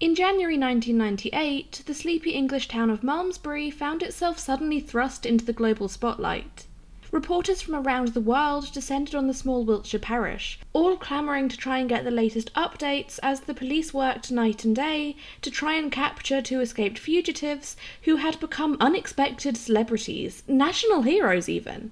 In January 1998, the sleepy English town of Malmesbury found itself suddenly thrust into the global spotlight. Reporters from around the world descended on the small Wiltshire parish, all clamouring to try and get the latest updates as the police worked night and day to try and capture two escaped fugitives who had become unexpected celebrities, national heroes even.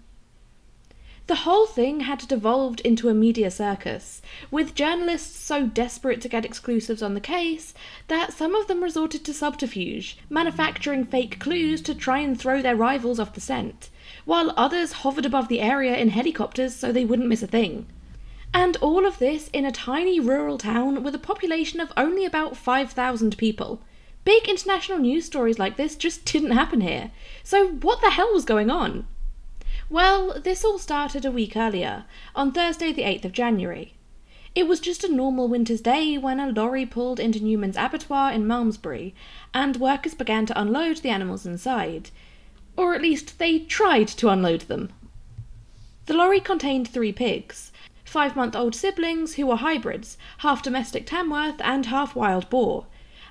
The whole thing had devolved into a media circus, with journalists so desperate to get exclusives on the case that some of them resorted to subterfuge, manufacturing fake clues to try and throw their rivals off the scent, while others hovered above the area in helicopters so they wouldn't miss a thing. And all of this in a tiny rural town with a population of only about 5,000 people. Big international news stories like this just didn't happen here. So what the hell was going on? Well, this all started a week earlier, on Thursday the 8th of January. It was just a normal winter's day when a lorry pulled into Newman's abattoir in Malmesbury, and workers began to unload the animals inside. Or at least they tried to unload them. The lorry contained 3 pigs, 5-month-old siblings who were hybrids, half domestic Tamworth and half wild boar.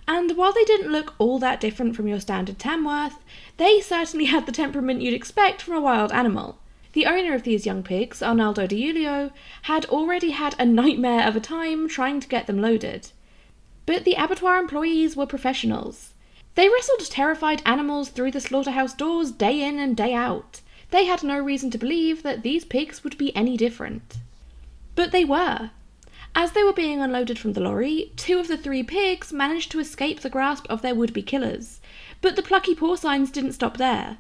And while they didn't look all that different from your standard Tamworth, they certainly had the temperament you'd expect from a wild animal. The owner of these young pigs, Arnaldo Di Giulio, had already had a nightmare of a time trying to get them loaded. But the abattoir employees were professionals. They wrestled terrified animals through the slaughterhouse doors day in and day out. They had no reason to believe that these pigs would be any different. But they were. As they were being unloaded from the lorry, 2 of the 3 pigs managed to escape the grasp of their would-be killers. But the plucky porcines didn't stop there.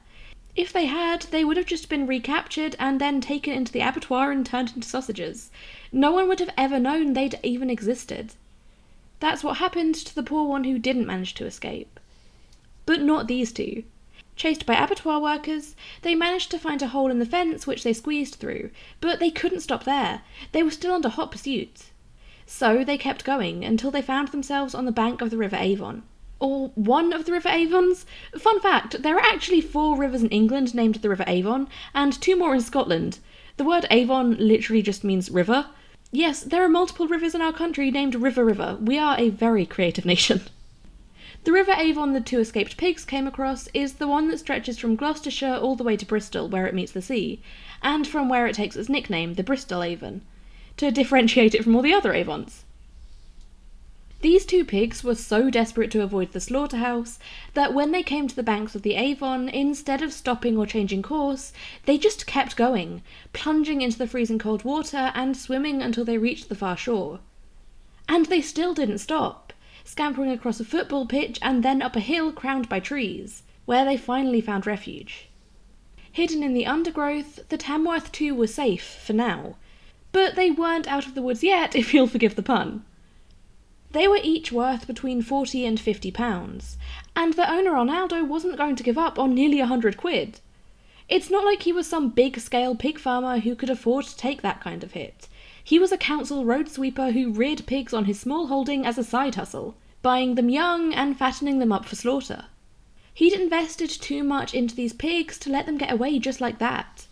If they had, they would have just been recaptured and then taken into the abattoir and turned into sausages. No one would have ever known they'd even existed. That's what happened to the poor one who didn't manage to escape. But not these 2. Chased by abattoir workers, they managed to find a hole in the fence which they squeezed through, but they couldn't stop there. They were still under hot pursuit. So they kept going until they found themselves on the bank of the River Avon. Or one of the River Avons. Fun fact, there are actually 4 rivers in England named the River Avon, and 2 more in Scotland. The word Avon literally just means river. Yes, there are multiple rivers in our country named River. We are a very creative nation. The River Avon the 2 escaped pigs came across is the one that stretches from Gloucestershire all the way to Bristol, where it meets the sea, and from where it takes its nickname, the Bristol Avon, to differentiate it from all the other Avons. These 2 pigs were so desperate to avoid the slaughterhouse that when they came to the banks of the Avon, instead of stopping or changing course, they just kept going, plunging into the freezing cold water and swimming until they reached the far shore. And they still didn't stop, scampering across a football pitch and then up a hill crowned by trees, where they finally found refuge. Hidden in the undergrowth, the Tamworth 2 were safe, for now. But they weren't out of the woods yet, if you'll forgive the pun. They were each worth between £40 and £50, and the owner Arnaldo wasn't going to give up on nearly £100. It's not like he was some big-scale pig farmer who could afford to take that kind of hit. He was a council road sweeper who reared pigs on his small holding as a side hustle, buying them young and fattening them up for slaughter. He'd invested too much into these pigs to let them get away just like that.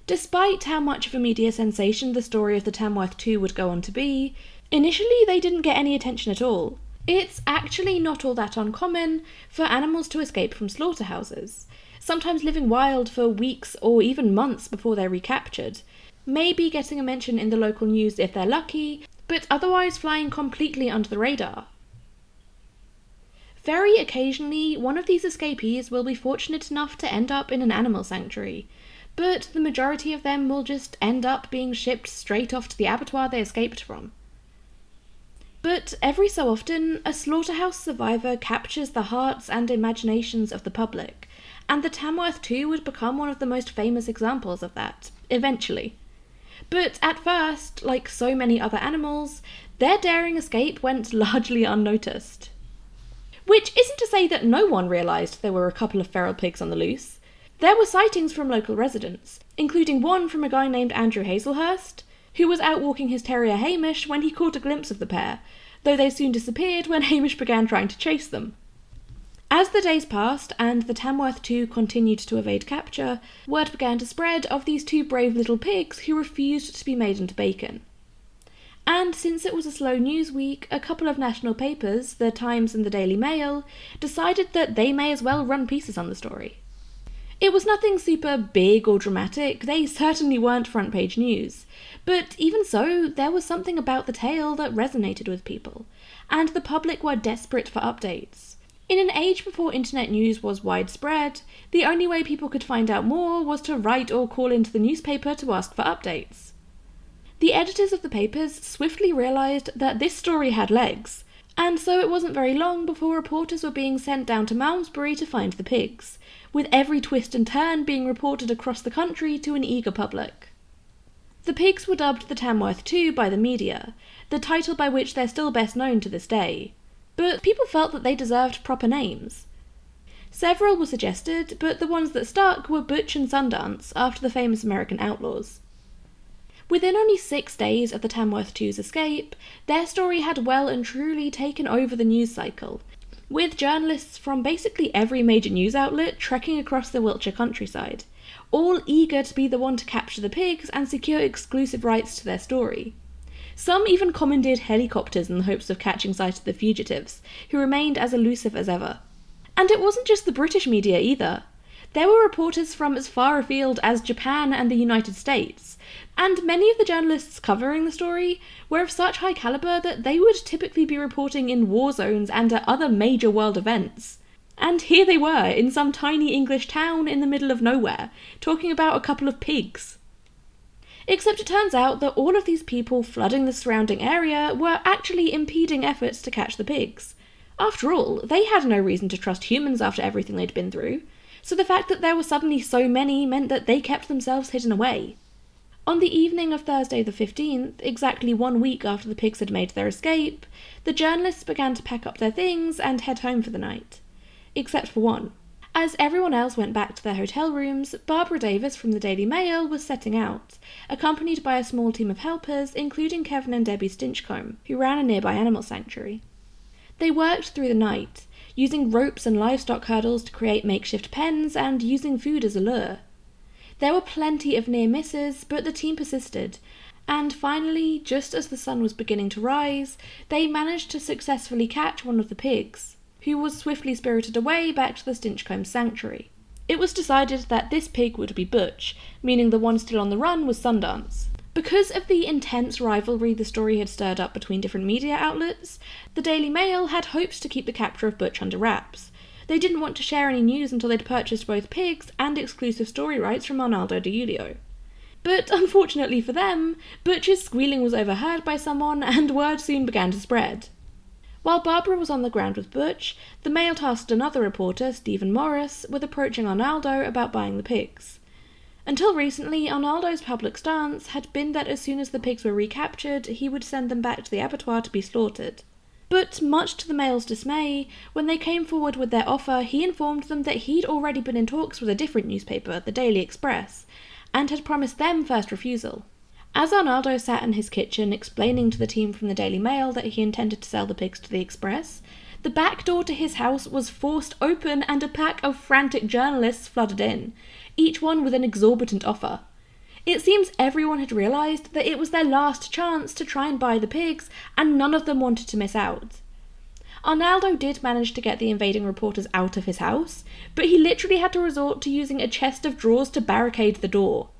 Despite how much of a media sensation the story of the Tamworth 2 would go on to be, initially they didn't get any attention at all. It's actually not all that uncommon for animals to escape from slaughterhouses, sometimes living wild for weeks or even months before they're recaptured, maybe getting a mention in the local news if they're lucky, but otherwise flying completely under the radar. Very occasionally, one of these escapees will be fortunate enough to end up in an animal sanctuary, but the majority of them will just end up being shipped straight off to the abattoir they escaped from. But every so often, a slaughterhouse survivor captures the hearts and imaginations of the public, and the Tamworth 2 would become one of the most famous examples of that, eventually. But at first, like so many other animals, their daring escape went largely unnoticed. Which isn't to say that no one realised there were a couple of feral pigs on the loose. There were sightings from local residents, including one from a guy named Andrew Hazelhurst, who was out walking his terrier Hamish when he caught a glimpse of the pair, though they soon disappeared when Hamish began trying to chase them. As the days passed and the Tamworth 2 continued to evade capture, word began to spread of these 2 brave little pigs who refused to be made into bacon. And since it was a slow news week, a couple of national papers, the Times and the Daily Mail, decided that they may as well run pieces on the story. It was nothing super big or dramatic, they certainly weren't front page news, but even so, there was something about the tale that resonated with people, and the public were desperate for updates. In an age before internet news was widespread, the only way people could find out more was to write or call into the newspaper to ask for updates. The editors of the papers swiftly realised that this story had legs, and so it wasn't very long before reporters were being sent down to Malmesbury to find the pigs, with every twist and turn being reported across the country to an eager public. The pigs were dubbed the Tamworth 2 by the media, the title by which they're still best known to this day, but people felt that they deserved proper names. Several were suggested, but the ones that stuck were Butch and Sundance, after the famous American outlaws. Within only 6 days of the Tamworth 2's escape, their story had well and truly taken over the news cycle, with journalists from basically every major news outlet trekking across the Wiltshire countryside, all eager to be the one to capture the pigs and secure exclusive rights to their story. Some even commandeered helicopters in the hopes of catching sight of the fugitives, who remained as elusive as ever. And it wasn't just the British media either. There were reporters from as far afield as Japan and the United States, and many of the journalists covering the story were of such high calibre that they would typically be reporting in war zones and at other major world events. And here they were, in some tiny English town in the middle of nowhere, talking about a couple of pigs. Except it turns out that all of these people flooding the surrounding area were actually impeding efforts to catch the pigs. After all, they had no reason to trust humans after everything they'd been through, so the fact that there were suddenly so many meant that they kept themselves hidden away. On the evening of Thursday the 15th, exactly 1 week after the pigs had made their escape, the journalists began to pack up their things and head home for the night. Except for one. As everyone else went back to their hotel rooms, Barbara Davis from the Daily Mail was setting out, accompanied by a small team of helpers, including Kevin and Debbie Stinchcombe, who ran a nearby animal sanctuary. They worked through the night, using ropes and livestock hurdles to create makeshift pens and using food as a lure. There were plenty of near misses, but the team persisted, and finally, just as the sun was beginning to rise, they managed to successfully catch one of the pigs, who was swiftly spirited away back to the Stinchcombe sanctuary. It was decided that this pig would be Butch, meaning the one still on the run was Sundance. Because of the intense rivalry the story had stirred up between different media outlets, the Daily Mail had hopes to keep the capture of Butch under wraps. They didn't want to share any news until they'd purchased both pigs and exclusive story rights from Arnaldo de Julio. But unfortunately for them, Butch's squealing was overheard by someone and word soon began to spread. While Barbara was on the ground with Butch, the Mail tasked another reporter, Stephen Morris, with approaching Arnaldo about buying the pigs. Until recently, Arnaldo's public stance had been that as soon as the pigs were recaptured, he would send them back to the abattoir to be slaughtered. But much to the Mail's dismay, when they came forward with their offer, he informed them that he'd already been in talks with a different newspaper, the Daily Express, and had promised them first refusal. As Arnaldo sat in his kitchen explaining to the team from the Daily Mail that he intended to sell the pigs to the Express, the back door to his house was forced open and a pack of frantic journalists flooded in, each one with an exorbitant offer. It seems everyone had realised that it was their last chance to try and buy the pigs, and none of them wanted to miss out. Arnaldo did manage to get the invading reporters out of his house, but he literally had to resort to using a chest of drawers to barricade the door.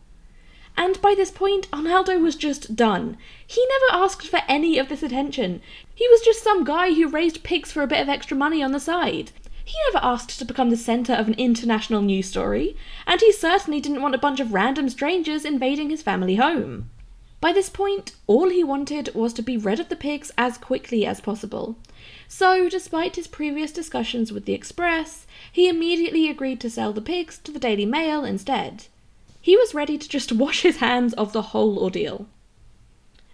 And by this point, Arnaldo was just done. He never asked for any of this attention. He was just some guy who raised pigs for a bit of extra money on the side. He never asked to become the centre of an international news story, and he certainly didn't want a bunch of random strangers invading his family home. By this point, all he wanted was to be rid of the pigs as quickly as possible. So, despite his previous discussions with the Express, he immediately agreed to sell the pigs to the Daily Mail instead. He was ready to just wash his hands of the whole ordeal.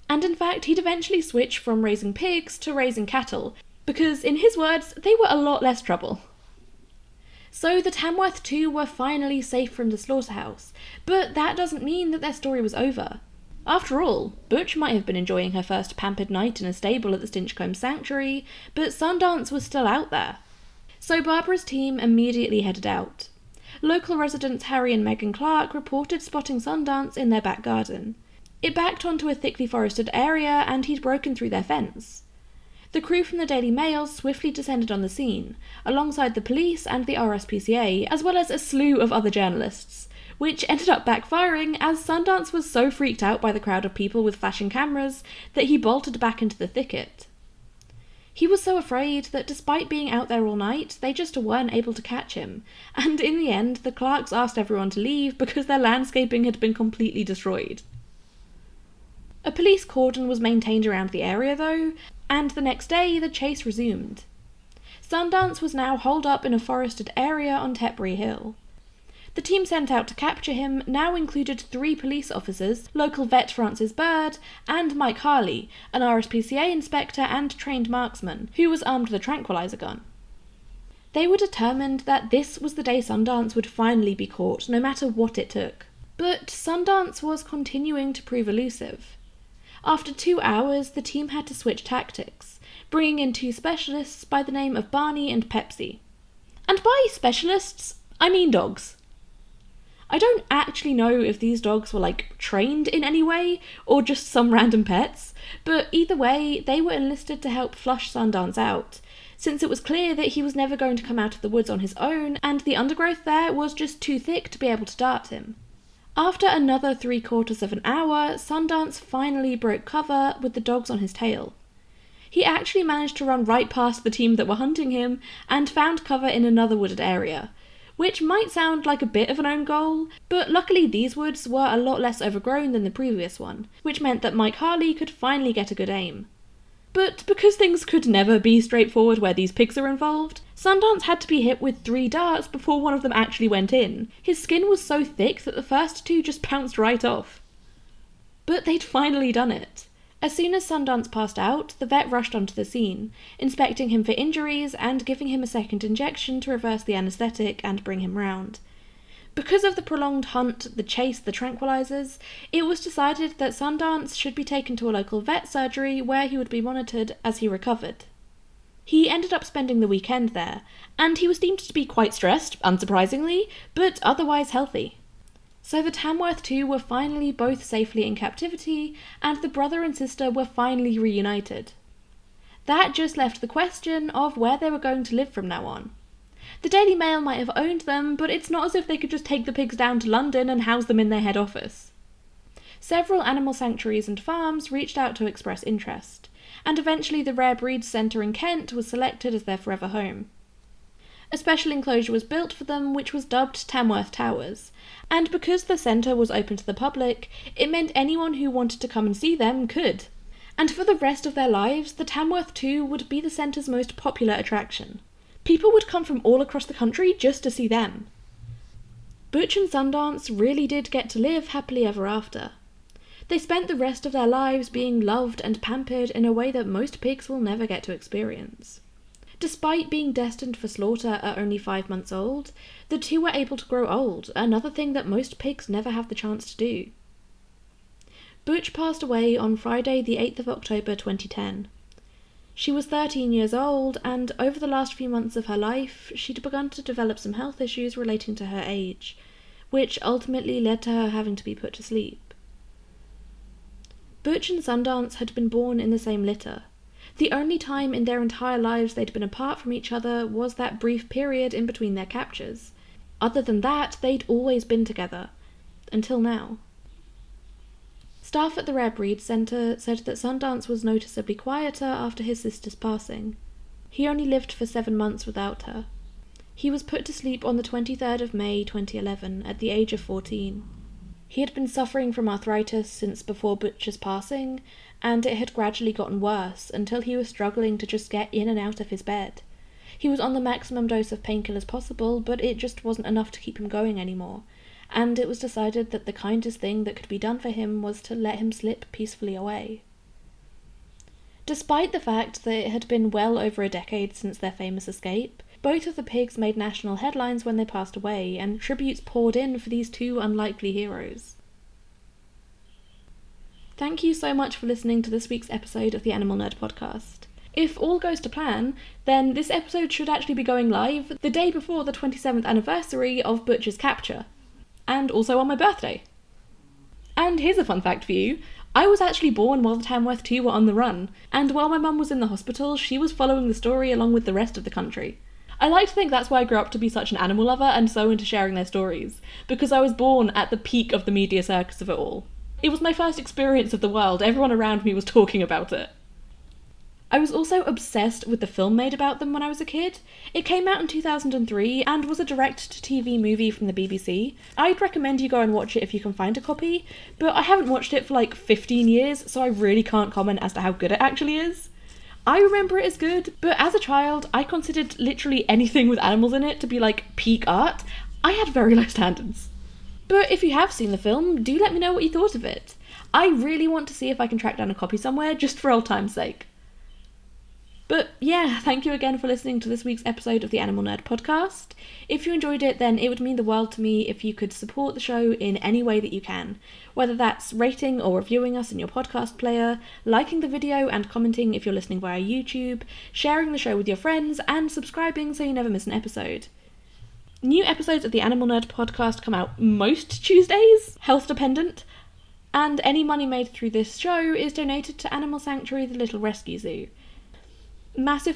And in fact, he'd eventually switch from raising pigs to raising cattle, because in his words, they were a lot less trouble. So the Tamworth 2 were finally safe from the slaughterhouse, but that doesn't mean that their story was over. After all, Butch might have been enjoying her first pampered night in a stable at the Stinchcombe Sanctuary, but Sundance was still out there. So Barbara's team immediately headed out. Local residents Harry and Megan Clark reported spotting Sundance in their back garden. It backed onto a thickly forested area and he'd broken through their fence. The crew from the Daily Mail swiftly descended on the scene, alongside the police and the RSPCA, as well as a slew of other journalists, which ended up backfiring as Sundance was so freaked out by the crowd of people with flashing cameras that he bolted back into the thicket. He was so afraid that despite being out there all night, they just weren't able to catch him, and in the end the clerks asked everyone to leave because their landscaping had been completely destroyed. A police cordon was maintained around the area though, and the next day the chase resumed. Sundance was now holed up in a forested area on Tetbury Hill. The team sent out to capture him now included 3 police officers, local vet Francis Bird, and Mike Harley, an RSPCA inspector and trained marksman, who was armed with a tranquilizer gun. They were determined that this was the day Sundance would finally be caught, no matter what it took. But Sundance was continuing to prove elusive. After 2 hours, the team had to switch tactics, bringing in 2 specialists by the name of Barney and Pepsi. And by specialists, I mean dogs. I don't actually know if these dogs were trained in any way, or just some random pets, but either way, they were enlisted to help flush Sundance out, since it was clear that he was never going to come out of the woods on his own, and the undergrowth there was just too thick to be able to dart him. After another 3/4 of an hour, Sundance finally broke cover with the dogs on his tail. He actually managed to run right past the team that were hunting him and found cover in another wooded area, which might sound like a bit of an own goal, but luckily these woods were a lot less overgrown than the previous one, which meant that Mike Harley could finally get a good aim. But because things could never be straightforward where these pigs are involved, Sundance had to be hit with 3 darts before one of them actually went in. His skin was so thick that the first 2 just bounced right off. But they'd finally done it. As soon as Sundance passed out, the vet rushed onto the scene, inspecting him for injuries and giving him a second injection to reverse the anaesthetic and bring him round. Because of the prolonged hunt, the chase, the tranquilizers, it was decided that Sundance should be taken to a local vet surgery where he would be monitored as he recovered. He ended up spending the weekend there, and he was deemed to be quite stressed, unsurprisingly, but otherwise healthy. So the Tamworth two were finally both safely in captivity, and the brother and sister were finally reunited. That just left the question of where they were going to live from now on. The Daily Mail might have owned them, but it's not as if they could just take the pigs down to London and house them in their head office. Several animal sanctuaries and farms reached out to express interest, and eventually the Rare Breeds Centre in Kent was selected as their forever home. A special enclosure was built for them which was dubbed Tamworth Towers, and because the centre was open to the public, it meant anyone who wanted to come and see them could. And for the rest of their lives, the Tamworth 2 would be the centre's most popular attraction. People would come from all across the country just to see them. Butch and Sundance really did get to live happily ever after. They spent the rest of their lives being loved and pampered in a way that most pigs will never get to experience. Despite being destined for slaughter at only 5 months old, the two were able to grow old, another thing that most pigs never have the chance to do. Butch passed away on Friday the 8th of October 2010. She was 13 years old, and over the last few months of her life, she'd begun to develop some health issues relating to her age, which ultimately led to her having to be put to sleep. Butch and Sundance had been born in the same litter. The only time in their entire lives they'd been apart from each other was that brief period in between their captures. Other than that, they'd always been together. Until now. Staff at the Rare Breeds Centre said that Sundance was noticeably quieter after his sister's passing. He only lived for 7 months without her. He was put to sleep on the 23rd of May 2011 at the age of 14. He had been suffering from arthritis since before Butch's passing, and it had gradually gotten worse until he was struggling to just get in and out of his bed. He was on the maximum dose of painkillers possible, but it just wasn't enough to keep him going anymore, and it was decided that the kindest thing that could be done for him was to let him slip peacefully away. Despite the fact that it had been well over a decade since their famous escape, both of the pigs made national headlines when they passed away, and tributes poured in for these two unlikely heroes. Thank you so much for listening to this week's episode of the Animal Nerd Podcast. If all goes to plan, then this episode should actually be going live the day before the 27th anniversary of Butch's capture, and also on my birthday. And here's a fun fact for you. I was actually born while the Tamworth 2 were on the run, and while my mum was in the hospital, she was following the story along with the rest of the country. I like to think that's why I grew up to be such an animal lover and so into sharing their stories, because I was born at the peak of the media circus of it all. It was my first experience of the world, everyone around me was talking about it. I was also obsessed with the film made about them when I was a kid. It came out in 2003 and was a direct-to-TV movie from the BBC. I'd recommend you go and watch it if you can find a copy, but I haven't watched it for like 15 years, so I really can't comment as to how good it actually is. I remember it as good, but as a child, I considered literally anything with animals in it to be like peak art. I had very low standards. But if you have seen the film, do let me know what you thought of it. I really want to see if I can track down a copy somewhere, just for old time's sake. But yeah, thank you again for listening to this week's episode of the Animal Nerd podcast. If you enjoyed it, then it would mean the world to me if you could support the show in any way that you can. Whether that's rating or reviewing us in your podcast player, liking the video and commenting if you're listening via YouTube, sharing the show with your friends, and subscribing so you never miss an episode. New episodes of the Animal Nerd podcast come out most Tuesdays, health dependent, and any money made through this show is donated to Animal Sanctuary The Little Rescue Zoo. Massive